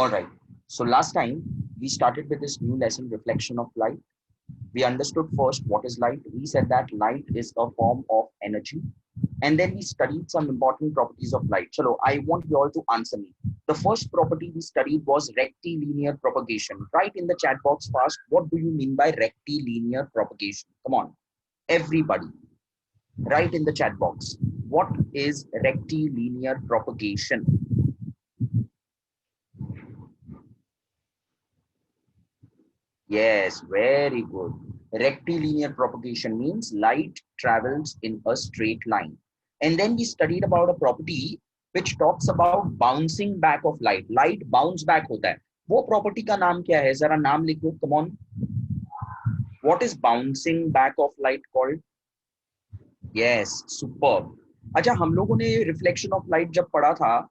All right. So last time we started with this new lesson, reflection of light. We understood first what is light. We said that light is a form of energy. And then we studied some important properties of light. Chalo, I want you all to answer me. The first property we studied was rectilinear propagation. Write in the chat box fast. What do you mean by rectilinear propagation? Come on, everybody. Write in the chat box. What is rectilinear propagation? Yes, very good. Rectilinear propagation means light travels in a straight line. And then we studied about a property which talks about bouncing back of light. Light bounce back होता है. वो property का नाम क्या है? जरा नाम लिखो. Come on. What is bouncing back of light called? Yes, superb. अच्छा, हम लोगों ने reflection of light जब पढ़ा था,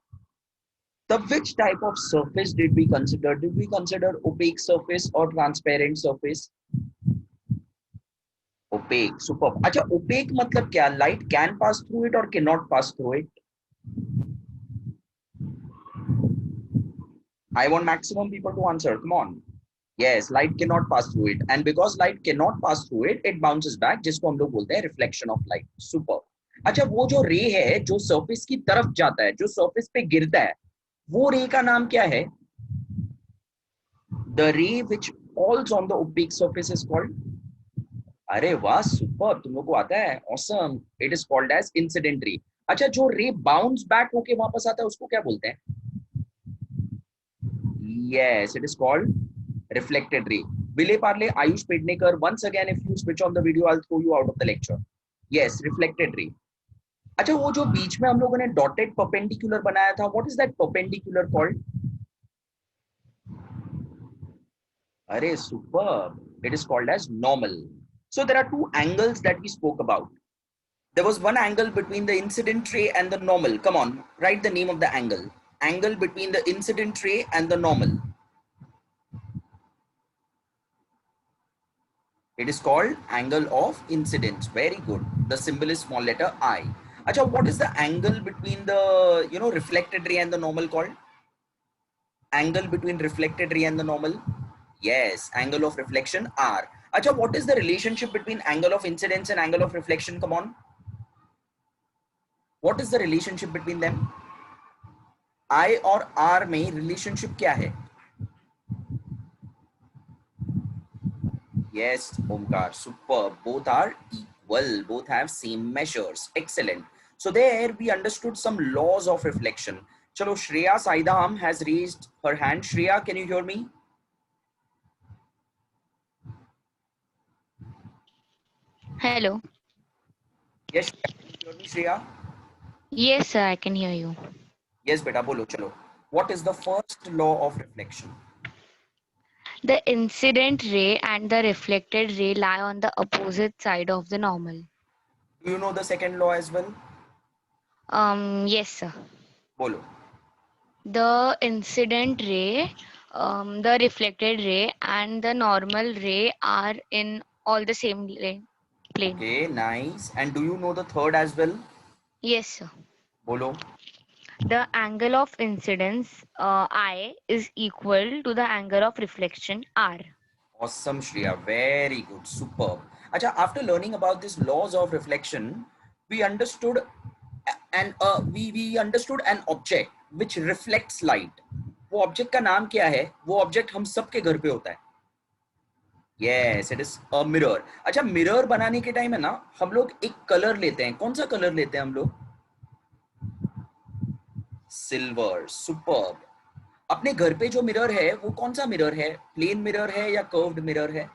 the which type of surface did we consider? Did we consider opaque surface or transparent surface? Opaque, superb. अच्छा, opaque मतलब क्या? Light can pass through it or cannot pass through it? I want maximum people to answer. Come on. Yes, light cannot pass through it, and because light cannot pass through it, it bounces back, जिसको हम लोग बोलते हैं reflection of light. Superb. अच्छा, वो जो रे है जो surface की तरफ जाता है, जो surface पे गिरता है, वो रे का नाम क्या है? The ray which falls on the opaque surface is called. अरे वाह, सुपर, तुम लोग को आता है, awesome. It is called as incident ray. अच्छा, जो रे बाउंस बैक होके वापस आता है उसको क्या बोलते हैं? Yes, it is called reflected ray. Vile Parle, Ayush Pednekar, once again if you switch on the video I will throw you out of the lecture. Yes, reflected ray. अच्छा, वो जो बीच में हम लोगों ने डॉटेड परपेंडिकुलर बनाया था, what is that perpendicular called? अरे super, it is called as normal. So there are two angles that we spoke about. There was one angle between the incident ray and the normal. Come on, write the name of the angle. Angle between the incident ray and the normal. It is called angle of incidence. Very good. The symbol is small letter I. Acha, what is the angle between the reflected ray and the normal called? Angle between reflected ray and the normal? Yes, angle of reflection R. Acha, what is the relationship between angle of incidence and angle of reflection? Come on. What is the relationship between them? I और R में relationship क्या है? Yes, Omkar, superb. Both are equal. Both have same measures. Excellent. So there we understood some laws of reflection. Chalo, Shreya Saidam has raised her hand. Shreya, can you hear me? Hello. Yes, can you hear me, Shreya? Yes, sir, I can hear you. Yes, beta, bolo, chalo. What is the first law of reflection? The incident ray and the reflected ray lie on the opposite side of the normal. Do you know the second law as well? Yes, sir. Bolo. The incident ray, the reflected ray, and the normal ray are in all the same plane. Okay, nice. And do you know the third as well? Yes, sir. Bolo. The angle of incidence I is equal to the angle of reflection R. Awesome, Shreya. Very good. Superb. Acha, after learning about these laws of reflection, we understood we understood an object which reflects light. वो object का नाम क्या है? वो object हम सबके घर पे होता है. Yes, it is a mirror. अच्छा, mirror बनाने के टाइम है ना, हम लोग एक कलर लेते हैं. कौन सा कलर लेते हैं हम लोग? सिल्वर. सुपर्ब. अपने घर पे जो मिरर है वो कौन सा मिरर है? प्लेन मिरर है या कर्व्ड मिरर है?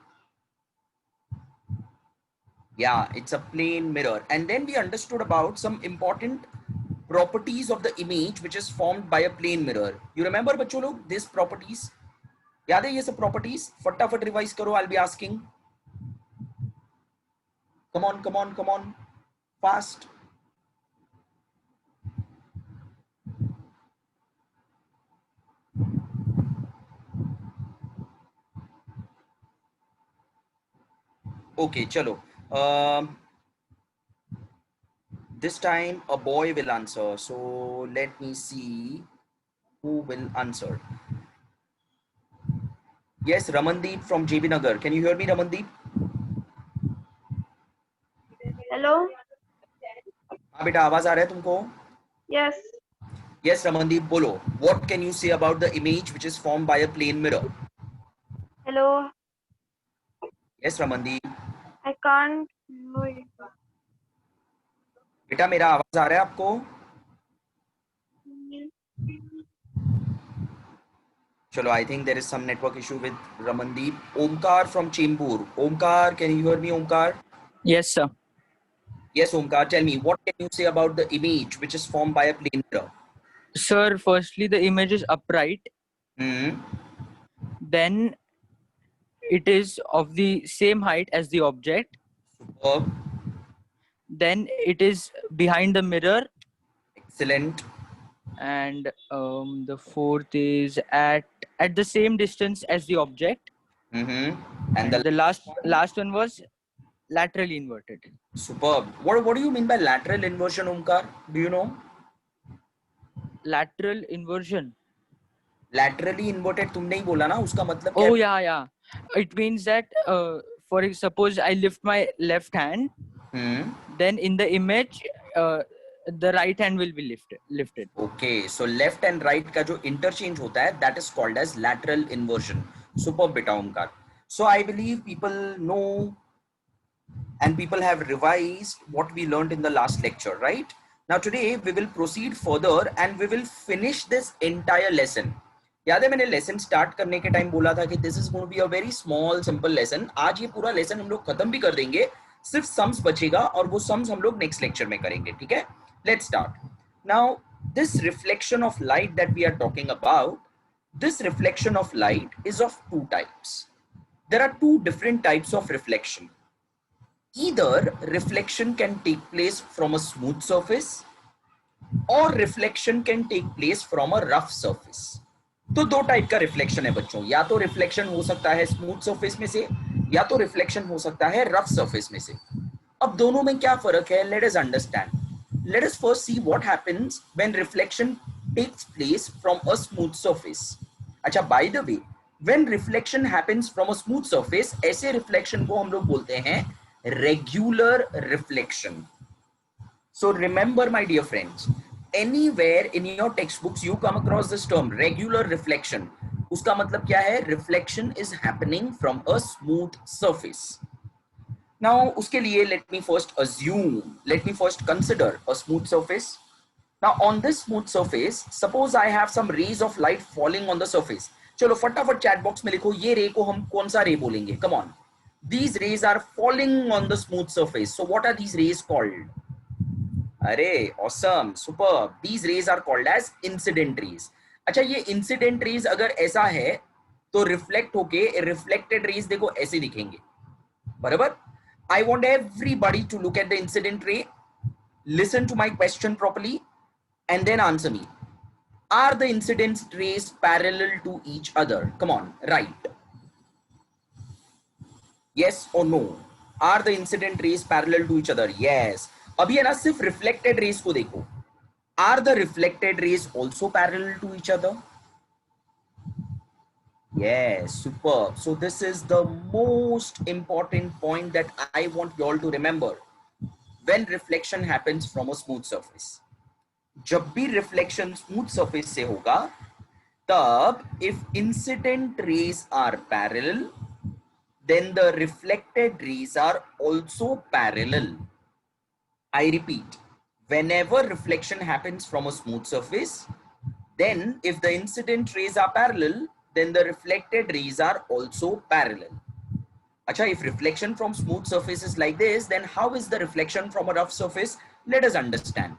Yeah, it's a plane mirror. And then we understood about some important properties of the image which is formed by a plane mirror. You remember बच्चों लोग these properties? याद है ये सब properties? फटाफट रिवाइज करो. I'll be asking. Come on, come on, come on. Fast. Okay, chalo. This time a boy will answer. So let me see who will answer. Yes, Ramandeep from JB Nagar. Can you hear me, Ramandeep? Hello. हाँ बेटा, आवाज आ रहा है तुमको? Yes. Yes, Ramandeep, bolo. What can you say about the image which is formed by a plane mirror? Hello. Yes, Ramandeep. I can't hear you. बेटा मेरा आवाज आ रहा है आपको? Chalo, I think there is some network issue with Ramandeep. Omkar from Chembur. Omkar, can you hear me, Omkar? Yes, sir. Yes, Omkar, tell me, what can you say about the image which is formed by a plane mirror? Sir, firstly, the image is upright. Hmm. Then it is of the same height as the object. Superb. Then it is behind the mirror. Excellent. And the fourth is at the same distance as the object. Mm-hmm. And the last one was laterally inverted. Superb. What do you mean by lateral inversion, Omkar? Do you know? Lateral inversion. Laterally inverted तुमने ही बोला ना, उसका मतलब क्या? Oh yeah. It means that for suppose I lift my left hand, then in the image the right hand will be lifted. Okay, so left and right का जो interchange होता है, that is called as lateral inversion. Superb बेटा Omkar. So I believe people know and people have revised what we learned in the last lecture, right? Now today we will proceed further and we will finish this entire lesson. याद है मैंने lesson start करने के time बोला था कि this is going to be a very small simple lesson. आज ये पूरा लेसन हम लोग खत्म भी कर देंगे, सिर्फ सम्स बचेगा और वो सम्स हम लोग नेक्स्ट लेक्चर में करेंगे. ठीक है, let's start. Now this reflection of light that we are talking about, this reflection of light is of two types. There are two different types of reflection. Either reflection can take place from a smooth surface or reflection can take place from a rough surface. तो दो type का reflection है बच्चों, या तो reflection हो सकता है स्मूथ सरफेस में से या तो रिफ्लेक्शन हो सकता है रफ सरफेस में से. अब दोनों में क्या फर्क है, let us understand. Let us first see what happens when reflection takes place from a smooth surface. अच्छा, by the way, when reflection happens from a smooth surface, ऐसे रिफ्लेक्शन को हम लोग बोलते हैं regular reflection. So remember my dear friends, anywhere in your textbooks you come across this term regular reflection. उसका मतलब क्या है? Reflection is happening from a smooth surface. Now उसके लिए let me first consider a smooth surface. Now on this smooth surface, suppose I have some rays of light falling on the surface. चलो फटाफट chat box में लिखो ये रे को हम कौन सा रे बोलेंगे. Come on. These rays are falling on the smooth surface. So what are these rays called? अरे awesome, superb. These rays are called as incident rays. अच्छा, ये incident rays अगर ऐसा है तो रिफ्लेक्ट होके रिफ्लेक्टेड रेज देखो ऐसे दिखेंगे, बराबर. I want everybody to look at the incident ray, listen to my question properly and then answer me. Are the incident rays parallel to each other? Come on, write. Yes or no? Are the incident rays parallel to each other? Yes. अभी है ना, सिर्फ reflected raise को देखो. Are the reflected rays also parallel to each other? Yes, superb. So this is the most important point that I want you all to remember. When reflection happens from a smooth surface, जब भी reflection smooth surface से होगा, तब if incident rays are parallel, then the reflected rays are also parallel. I repeat, whenever reflection happens from a smooth surface, then if the incident rays are parallel, then the reflected rays are also parallel. Acha, if reflection from smooth surface is like this, then how is the reflection from a rough surface? Let us understand.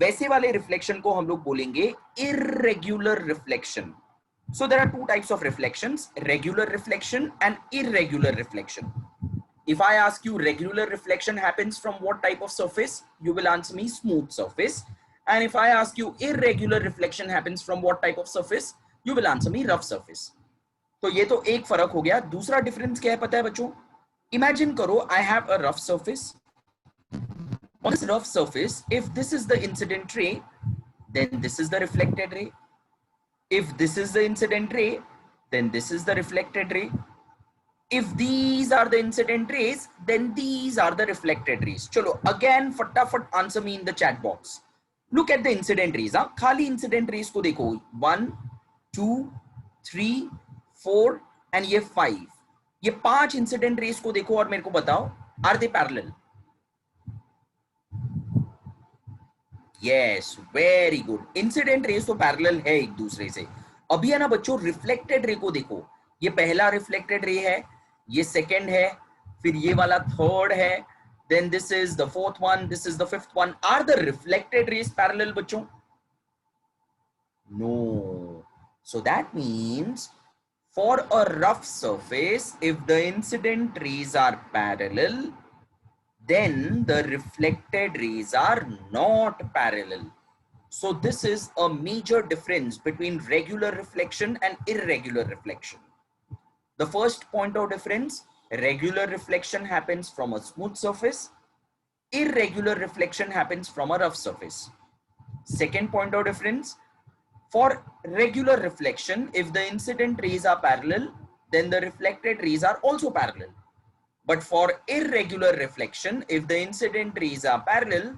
वैसे वाले reflection को हम लोग बोलेंगे irregular reflection. So there are two types of reflections, regular reflection and irregular reflection. If I ask you regular reflection happens from what type of surface, you will answer me smooth surface. And if I ask you irregular reflection happens from what type of surface, you will answer me rough surface. तो ये तो एक फर्क हो गया. दूसरा difference क्या है पता है बच्चों? इमेजिन करो I have a rough surface. On this rough surface, if this is the incident ray, then this is the reflected ray. If this is the incident ray, then this is the reflected ray. If these are the incident rays, then these are the reflected rays. Chalo, again, फटाफट answer me in the chat box. Look at the incident rays. हाँ, खाली incident rays को देखो. 1, 2, 3, 4 and ये 5. ये 5 incident rays को देखो और मेरे को बताओ, are they parallel? Yes, very good. Incident rays तो parallel है एक दूसरे से. अभी है ना बच्चों, reflected ray को देखो. ये पहला reflected ray है, ये second है, फिर ये वाला third है, then this is the fourth one, this is the fifth one. Are the reflected rays parallel बच्चों? No. So that means for a rough surface, if the incident rays are parallel, then the reflected rays are not parallel. So this is a major difference between regular reflection and irregular reflection. The first point of difference, regular reflection happens from a smooth surface, irregular reflection happens from a rough surface. Second point of difference, for regular reflection, if the incident rays are parallel, then the reflected rays are also parallel. But for irregular reflection, if the incident rays are parallel,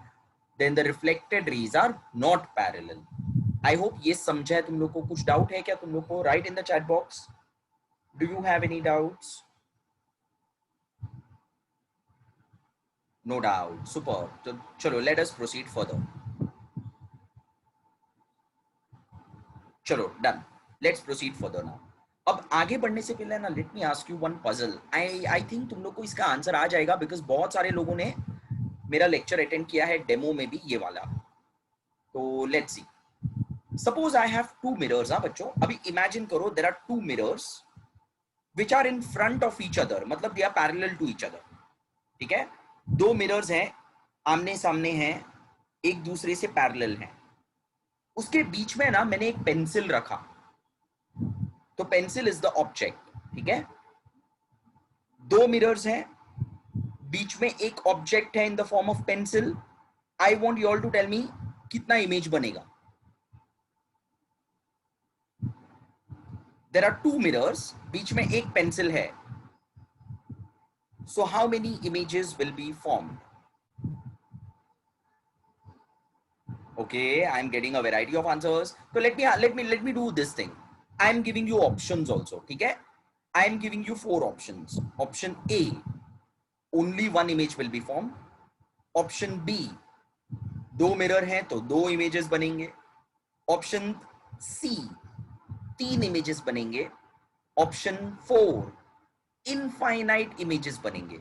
then the reflected rays are not parallel. I hope ये समझा है तुम लोग को. कुछ doubt है क्या तुम लोग को? Write in the chat box. Do you have any doubts? No doubt. Super. So, chalo, let us proceed further. चलो, done. Let's proceed further now. अब आगे बढ़ने से पहले ना, let me ask you one puzzle. I think तुम लोग को इसका आंसर आ जाएगा because बहुत सारे लोगों ने मेरा लेक्चर अटेंड किया है, डेमो में भी ये वाला. तो let's see. Suppose I have two mirrors. हाँ बच्चों, अभी imagine करो there are two mirrors which are in front of each other. मतलब they are parallel to each other. ठीक है? दो mirrors हैं, आमने सामने हैं, एक दूसरे से parallel हैं. उसके बीच में ना मैंने एक पेंसिल रखा. तो पेंसिल इज द ऑब्जेक्ट. ठीक है? दो मिरर्स हैं, बीच में एक ऑब्जेक्ट है in the form of pencil. I want you all to tell me कितना इमेज बनेगा. देयर आर टू मिरर्स, बीच में एक पेंसिल है. So how many images will be formed? Okay, I am getting a variety of answers. So let me do this thing. I am giving you options also. ठीक है? I am giving you 4 options. Option A, only one image will be formed. Option B, दो mirror हैं तो दो images बनेंगे. Option C, 3 images बनेंगे. Option 4, infinite images बनेंगे.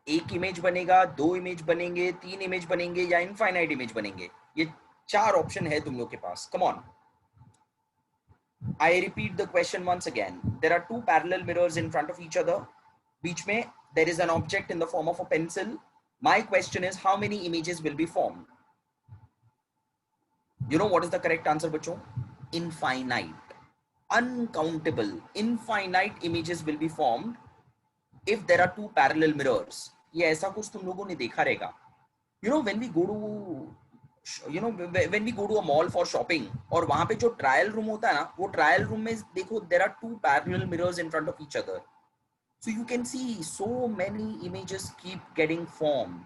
एक इमेज बनेगा, दो इमेज बनेंगे, 3 इमेज बनेंगे या इनफाइनाइट इमेज बनेंगे. ये 4 ऑप्शन है तुम लोग के पास. Come on. I repeat the question once again. There are two parallel mirrors in front of each other. बीच में there is an object in the form of a pencil. My question is how many images will be formed? You know what is the correct answer बच्चों? Infinite, uncountable, infinite images will be formed if there are two parallel mirrors. ये ऐसा कुछ तुम लोगों ने देखा रहेगा. You know when we go to a mall for shopping, और वहां पे जो ट्रायल रूम होता है ना, वो ट्रायल रूम में देखो there are two parallel mirrors in front of each other. So you can see so many images keep getting formed.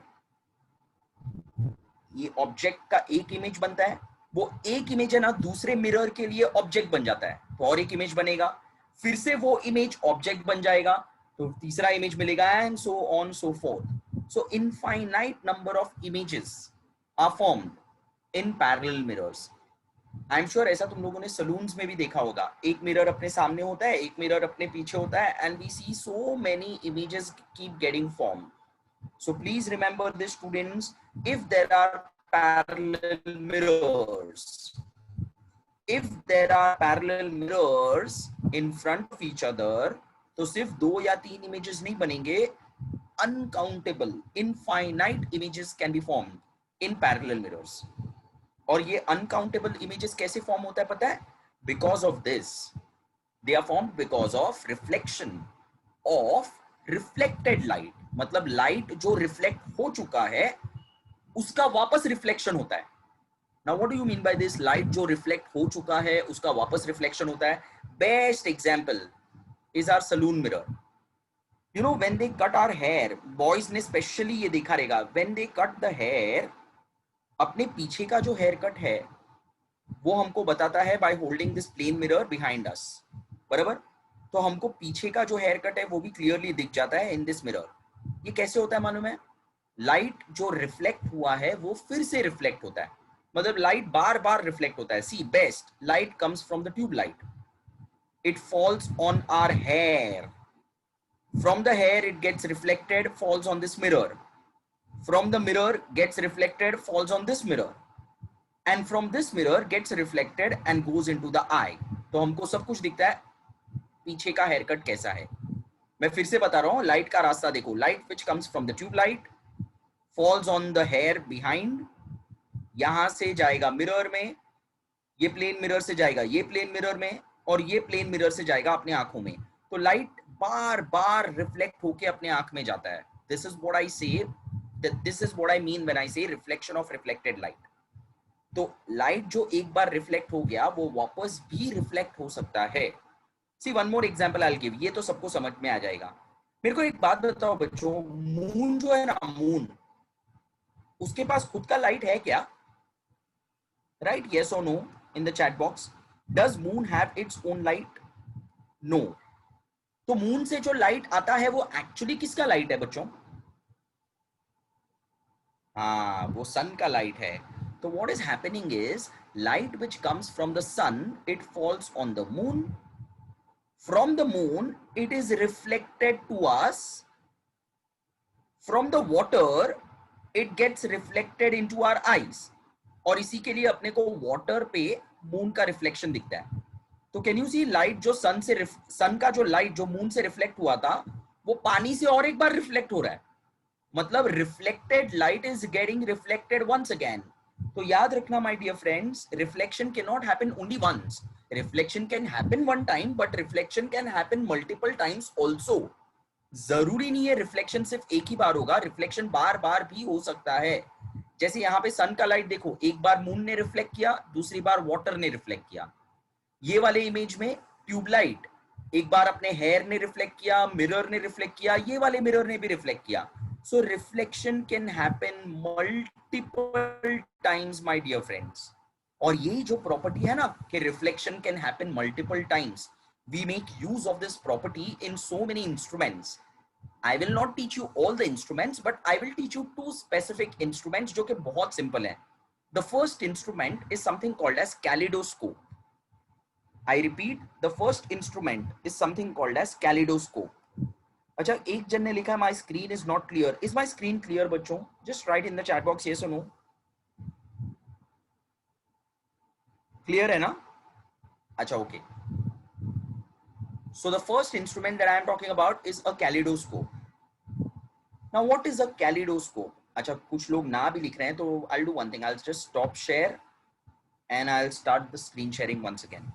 ये ऑब्जेक्ट का एक इमेज बनता है, वो एक इमेज है ना दूसरे मिरर के लिए ऑब्जेक्ट बन जाता है, तो और एक इमेज बनेगा, फिर से वो इमेज ऑब्जेक्ट बन जाएगा, तो तीसरा इमेज मिलेगा, and so on so forth. So infinite number of images are formed in parallel mirrors. I am sure ऐसा तुम लोगों ने सलून्स में भी देखा होगा. एक मिरर अपने सामने होता है, एक मिरर अपने पीछे होता है, and we see so many images keep getting formed. So please remember this students, if there are parallel mirrors, if there are parallel mirrors in front of each other, तो सिर्फ 2 या 3 इमेजेस नहीं बनेंगे, uncountable, infinite images can be formed in parallel mirrors. और ये uncountable images कैसे form होता है पता है? Because of this, they are formed because of reflection of reflected light. मतलब लाइट जो रिफ्लेक्ट हो चुका है उसका वापस रिफ्लेक्शन होता है. Now what do you mean by this? Light जो रिफ्लेक्ट हो चुका है उसका वापस रिफ्लेक्शन होता है. Best example is our salon mirror. You know when they cut our hair, boys ने स्पेशली ये देखा रहेगा, when they cut the hair, अपने पीछे का जो हेयर कट है वो हमको बताता है by holding this plane mirror behind us. बराबर? तो हमको पीछे का जो हेयर कट है वो भी क्लियरली दिख जाता है इन दिस मिरर. ये कैसे होता है मालूम है? लाइट जो रिफ्लेक्ट हुआ है वो फिर से रिफ्लेक्ट होता है. मतलब लाइट बार बार रिफ्लेक्ट होता है. See, best light comes from the tube light. It falls on our hair. From the hair it gets reflected, falls on this mirror. From the mirror gets reflected, falls on this mirror. And from this mirror gets reflected and goes into the eye. तो हमको सब कुछ दिखता है पीछे का hair cut कैसा है. मैं फिर से बता रहा हूं, लाइट का रास्ता देखो. Light which comes from the tube light falls on the hair behind, यहां से जाएगा मिरर में, ये प्लेन मिरर से जाएगा ये प्लेन मिरर में, और ये प्लेन मिरर से जाएगा अपने आंखों में. तो लाइट बार बार रिफ्लेक्ट होके अपने आंख में जाता है. दिस इज व्हाट आई से, this is what I mean when I से रिफ्लेक्शन ऑफ रिफ्लेक्टेड लाइट. तो लाइट जो एक बार रिफ्लेक्ट हो गया वो वापस भी रिफ्लेक्ट हो सकता है. See one more example I will give. ये तो सबको समझ में आ जाएगा. मेरे को एक बात बताओ बच्चों, मून जो है ना, मून, उसके पास खुद का लाइट है क्या? Right, yes or no in the chat box. Does moon have its own light? No. तो मून से जो लाइट आता है वो एक्चुअली किसका लाइट है बच्चों? हाँ, वो सन का लाइट है. तो what is happening is light which comes from the sun, it falls on the moon. From the moon it is reflected to us. From the water it gets reflected into our eyes. और इसी के लिए अपने को water पे moon का reflection दिखता है. तो कैन यू सी, लाइट जो सन का जो लाइट जो मून से रिफ्लेक्ट हुआ था वो पानी से और एक बार रिफ्लेक्ट हो रहा है. मतलब reflected light is getting reflected once again. तो याद रखना my dear friends, reflection can not happen only once. Reflection can happen one time, but reflection can happen multiple times also. जरूरी नहीं है रिफ्लेक्शन सिर्फ एक ही बार होगा, रिफ्लेक्शन बार बार भी हो सकता है. जैसे यहाँ पे सन का लाइट देखो, एक बार मून ने रिफ्लेक्ट किया, दूसरी बार वाटर ने रिफ्लेक्ट किया. ये वाले इमेज में ट्यूबलाइट एक बार अपने हेयर ने रिफ्लेक्ट किया, मिरर ने रिफ्लेक्ट किया, ये वाले मिरर ने भी रिफ्लेक्ट किया. So reflection can happen multiple times my dear friends. और ये जो प्रॉपर्टी है ना कि reflection can happen multiple times, we make use of this property in so many instruments. I will not teach you all the instruments, but I will teach you two specific instruments जो कि बहुत simple हैं. The first instrument is something called as kaleidoscope. I repeat, the first instrument is something called as kaleidoscope. अच्छा, एक जन ने लिखा है my screen is not clear. Is my screen clear बच्चों? Just write in the chat box yes or no. Clear है ना? अच्छा, okay. So the first instrument that I am talking about is a kaleidoscope. Now what is a kaleidoscope? अच्छा, कुछ लोग ना भी लिख रहे हैं तो I'll do one thing. I'll just stop share and I'll start the screen sharing once again.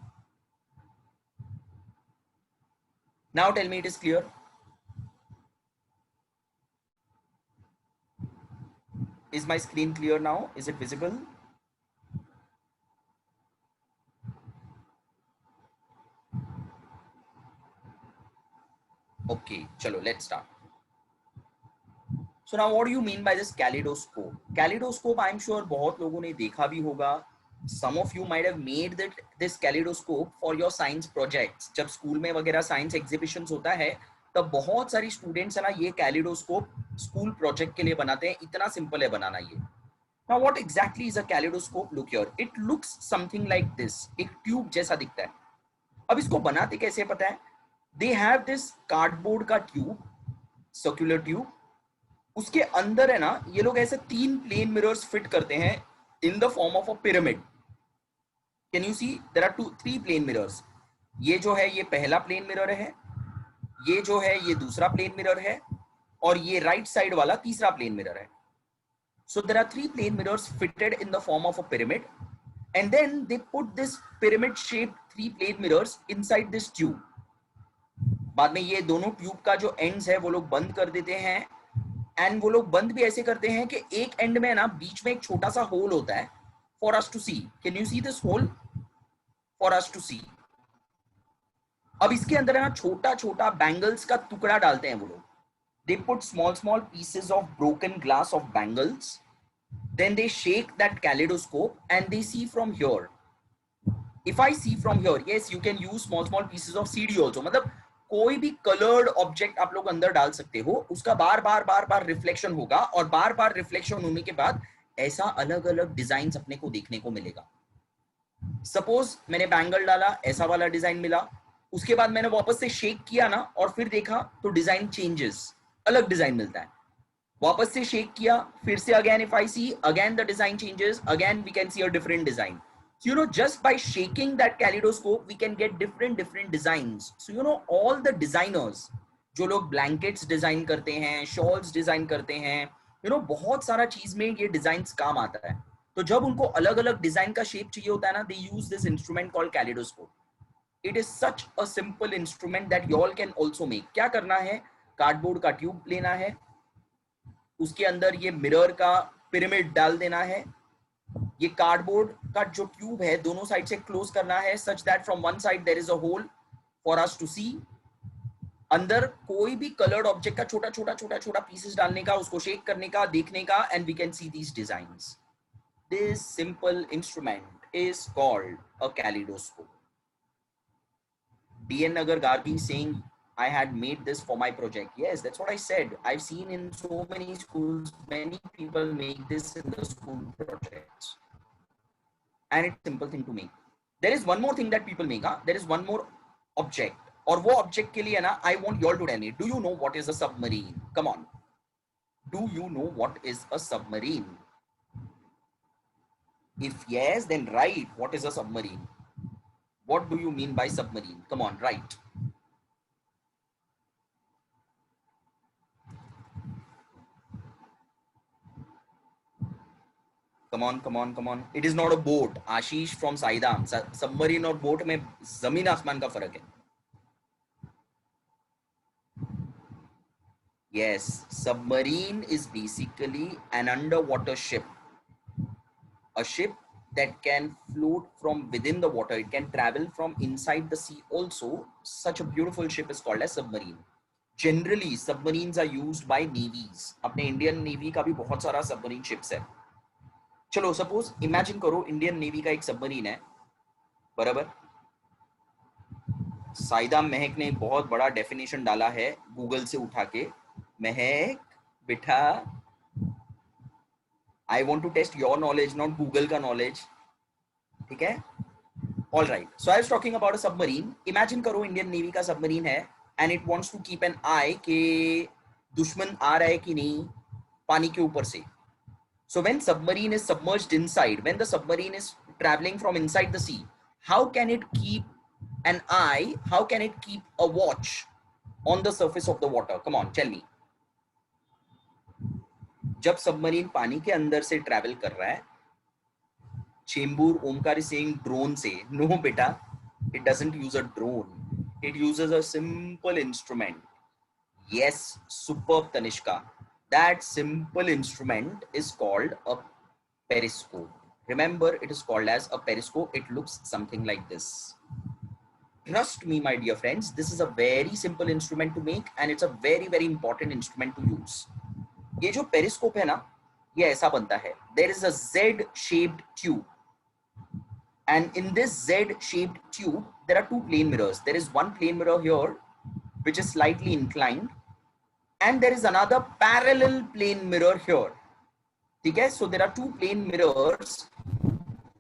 Now tell me it is clear. Is my screen clear now? Is it visible? Okay, chalo, let's start. So now what do you mean by this kaleidoscope? Kaleidoscope I'm sure बहुत लोगों ने देखा भी होगा. Some of you might have made this kaleidoscope for your science projects. जब school में वगैरह science exhibitions होता है तब बहुत सारी स्टूडेंट्स है ना ये kaleidoscope स्कूल प्रोजेक्ट के लिए बनाते हैं. इतना सिंपल है बनाना ये. Now what exactly is a kaleidoscope? Look here. It looks something like this. एक ट्यूब जैसा दिखता है. अब इसको बनाते कैसे पता है? They have this कार्डबोर्ड का ट्यूब, सर्कुलर ट्यूब. उसके अंदर है ना ये लोग ऐसे 3 प्लेन मिरर्स फिट करते हैं in the form of a pyramid. Can you see, there are 3 plane mirrors. ये जो है ये पहला प्लेन मिरर है, ये जो है ये दूसरा प्लेन मिरर है, और ये राइट साइड वाला तीसरा प्लेन मिरर है. So there are 3 plane mirrors fitted in the form of a pyramid, and then they put this pyramid shaped 3 plane mirrors inside this tube. बाद में ये दोनों ट्यूब का जो एंड्स है वो लोग बंद कर देते हैं. एंड वो लोग बंद भी ऐसे करते हैं कि एक एंड में ना बीच में एक छोटा सा होल होता है, for us to see. Can you see this hole? For us to see. अब इसके अंदर है ना छोटा छोटा बैंगल्स का टुकड़ा डालते हैं वो लोग. They put small pieces of broken glass of bangles. Then they shake that kaleidoscope and they see from here. If I see from here, yes, you can use small pieces of CD also. मतलब कोई भी colored object आप लोग अंदर डाल सकते हो, उसका बार बार रिफ्लेक्शन होगा और बार बार रिफ्लेक्शन होने के बाद ऐसा अलग अलग डिजाइन अपने को देखने को मिलेगा. सपोज मैंने बैंगल डाला, ऐसा वाला डिजाइन मिला, उसके बाद मैंने वापस से शेक किया ना और फिर देखा तो डिजाइन चेंजेस, अलग डिजाइन मिलता है. वापस से शेक किया, फिर से again if I see, again the design changes, again we can see a different design. So, you know, just by shaking that kaleidoscope, we can get different designs. So, you know, all the designers, जो लोग blankets design करते हैं, shawls design करते हैं, you know, बहुत सारा चीज में ये designs काम आता है. तो जब उनको अलग अलग design का shape चाहिए होता है ना, they use this instrument called kaleidoscope. It is such a simple instrument that you all can also make. क्या करना है? कार्डबोर्ड का ट्यूब लेना है, उसके अंदर ये मिरर का पिरामिड डाल देना है. ये कार्डबोर्ड का जो ट्यूब है दोनों साइड से क्लोज करना है such that from one side there is a hole for us to see. अंदर कोई भी कलर्ड ऑब्जेक्ट का छोटा पीसेस डालने का, उसको शेक करने का, देखने का, and we can see these designs. This simple instrument is called a kaleidoscope. DN Nagar Gargi saying I had made this for my project. Yes, that's what I said. I've seen in so many schools, many people make this in the school projects. And it's a simple thing to make. There is one more thing that people make. There is one more object. और वो object के लिए ना, I want you all to tell me. Do you know what is a submarine? Come on. Do you know what is a submarine? If yes, then write what is a submarine. What do you mean by submarine? Come on, write. Come on. It is not a boat. Ashish from Saidam. Submarine और boat में जमीन आसमान का फर्क है. Yes, submarine is basically an underwater ship. A ship that can float from within the water. It can travel from inside the sea also. Such a beautiful ship is called as submarine. Generally, submarines are used by navies. अपने Indian Navy का भी बहुत सारा submarine ships है. चलो suppose imagine करो Indian navy का एक सबमरीन है, बराबर. साइदाम महक ने बहुत बड़ा डेफिनेशन डाला है गूगल से उठा के. महक बेटा, I want to test your knowledge, not Google का नॉलेज. ठीक है, all right. So I was talking about a submarine. Imagine करो इंडियन नेवी का सबमरीन है and it wants to keep an eye कि दुश्मन आ रहा है कि नहीं पानी के ऊपर से. So when submarine is submerged inside, when the submarine is traveling from inside the sea, how can it keep an eye? How can it keep a watch on the surface of the water? Come on, tell me. जब submarine पानी के अंदर से travel कर रहा है, Chembur Omkar is saying drone से. No बेटा, it doesn't use a drone. It uses a simple instrument. Yes, superb Tanishka. That simple instrument is called a periscope. Remember, it is called as a periscope. It looks something like this. Trust me, my dear friends, this is a very simple instrument to make and it's a very, very important instrument to use. ये जो periscope है ना, ये ऐसा बनता है. There is a Z-shaped tube. And in this Z-shaped tube, there are two plane mirrors. There is one plane mirror here, which is slightly inclined. And there is another parallel plane mirror here. Okay, so there are two plane mirrors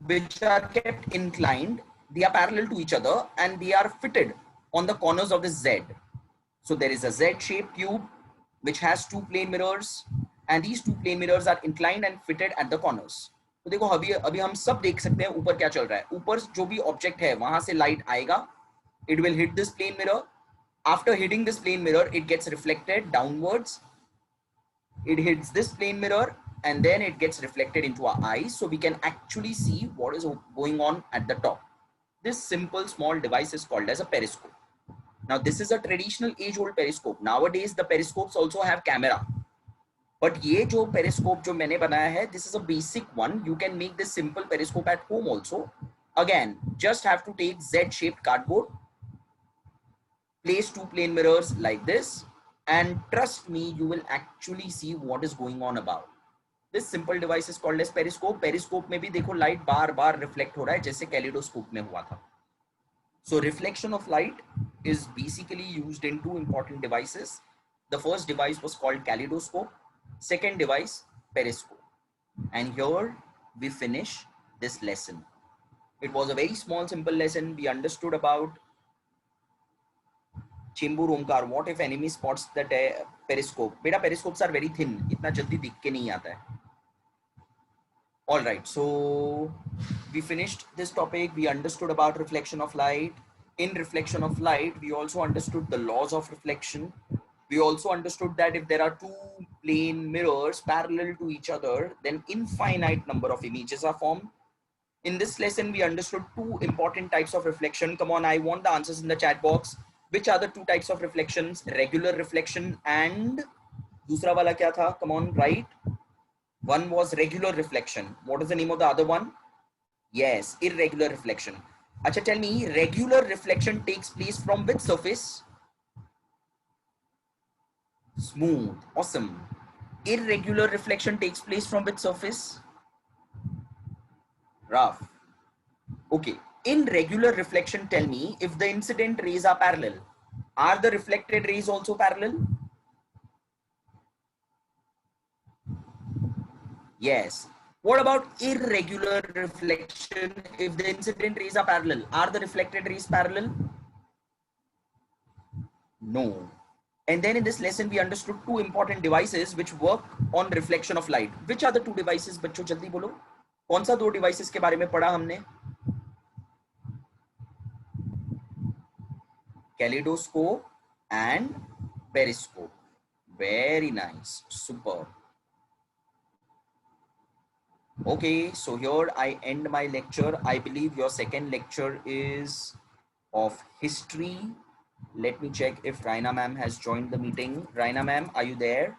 which are kept inclined. They are parallel to each other and they are fitted on the corners of the Z. So there is a Z-shaped tube which has two plane mirrors and these two plane mirrors are inclined and fitted at the corners. तो देखो अभी हम सब देख सकते हैं ऊपर क्या चल रहा है. ऊपर जो भी ऑब्जेक्ट है वहां से लाइट आएगा. It will hit this plane mirror. After hitting this plane mirror, it gets reflected downwards. It hits this plane mirror and then it gets reflected into our eyes. So we can actually see what is going on at the top. This simple small device is called as a periscope. Now this is a traditional age-old periscope. Nowadays, the periscopes also have camera. But ये जो periscope जो मैंने बनाया है, this is a basic one. You can make this simple periscope at home also. Again, just have to take Z-shaped cardboard, place 2 plane mirrors like this, and trust me, you will actually see what is going on about. This simple device is called as periscope. Periscope में भी देखो light बार बार reflect हो रहा है जैसे kaleidoscope में हुआ था. So reflection of light is basically used in two important devices. The first device was called kaleidoscope. Second device, periscope. And here we finish this lesson. It was a very small, simple lesson. We understood about Chembur Omkar. What if enemy spots the periscope? Beta, periscopes are very thin. इतना जल्दी दिख के नहीं आता है. All right. So we finished this topic. We understood about reflection of light. In reflection of light, we also understood the laws of reflection. We also understood that if there are two plane mirrors parallel to each other, then infinite number of images are formed. In this lesson, we understood two important types of reflection. Come on, I want the answers in the chat box. Which are the two types of reflections? Regular reflection and दूसरा वाला क्या था? Come on, right? One was regular reflection. What is the name of the other one? Yes, irregular reflection. Acha, tell me, regular reflection takes place from which surface? Smooth. Awesome. Irregular reflection takes place from which surface? Rough. Okay. In regular reflection, tell me, if the incident rays are parallel, are the reflected rays also parallel? Yes. What about irregular reflection? If the incident rays are parallel, are the reflected rays parallel? No. And then in this lesson, we understood two important devices which work on reflection of light. Which are the two devices? बच्चों जल्दी बोलो. कौन सा दो devices के बारे में पढ़ा हमने? Kaleidoscope and periscope. Very nice. Super. Okay, so here I end my lecture. I believe your second lecture is of history. Let me check if Raina ma'am has joined the meeting. Raina ma'am, are you there?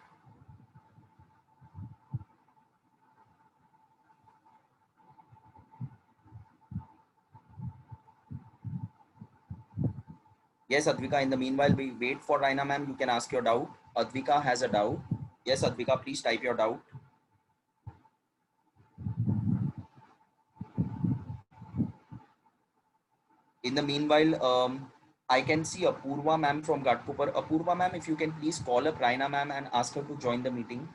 Yes, Advika, in the meanwhile, we wait for Raina ma'am. You can ask your doubt. Advika has a doubt. Yes, Advika, please type your doubt. In the meanwhile, I can see Apurva ma'am from Ghatkopar. Apurva ma'am, if you can please call up Raina ma'am and ask her to join the meeting.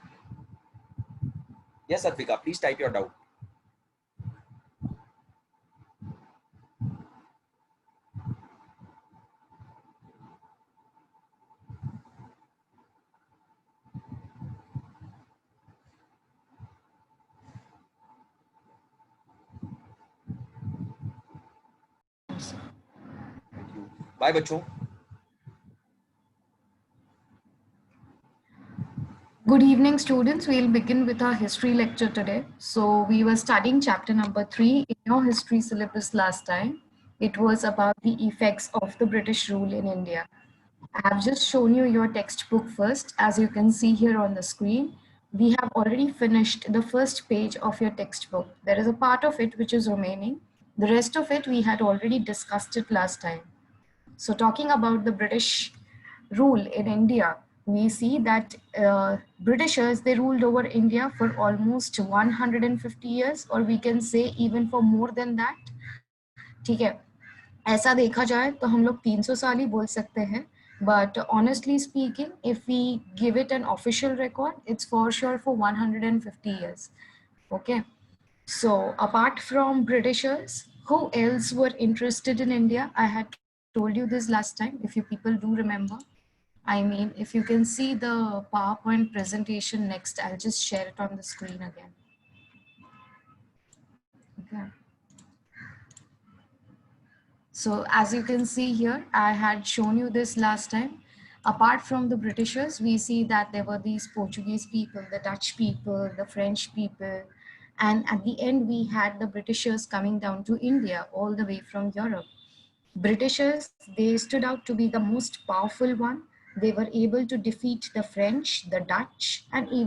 Yes, Advika, please type your doubt. Thank you. Bye, bachcho. Good evening, students. We'll begin with our history lecture today. So we were studying chapter number 3 in your history syllabus last time. It was about the effects of the British rule in India. I have just shown you your textbook first. As you can see here on the screen, we have already finished the first page of your textbook. There is a part of it which is remaining. The rest of it we had already discussed it last time. So talking about the British rule in India, we see that Britishers, they ruled over India for almost 150 years, or we can say even for more than that. ठीक है, ऐसा देखा जाए तो हम लोग 300 साल ही बोल सकते हैं. But honestly speaking, if we give it an official record, it's for sure for 150 years. Okay. So apart from Britishers, who else were interested in India? I had told you this last time, if you people do remember. I mean, if you can see the PowerPoint presentation next, I'll just share it on the screen again. Okay. So as you can see here, I had shown you this last time. Apart from the Britishers, we see that there were these Portuguese people, the Dutch people, the French people, and at the end we had the Britishers coming down to India all the way from Europe. Britishers, they stood out to be the most powerful one. They were able to defeat the French, the Dutch, and even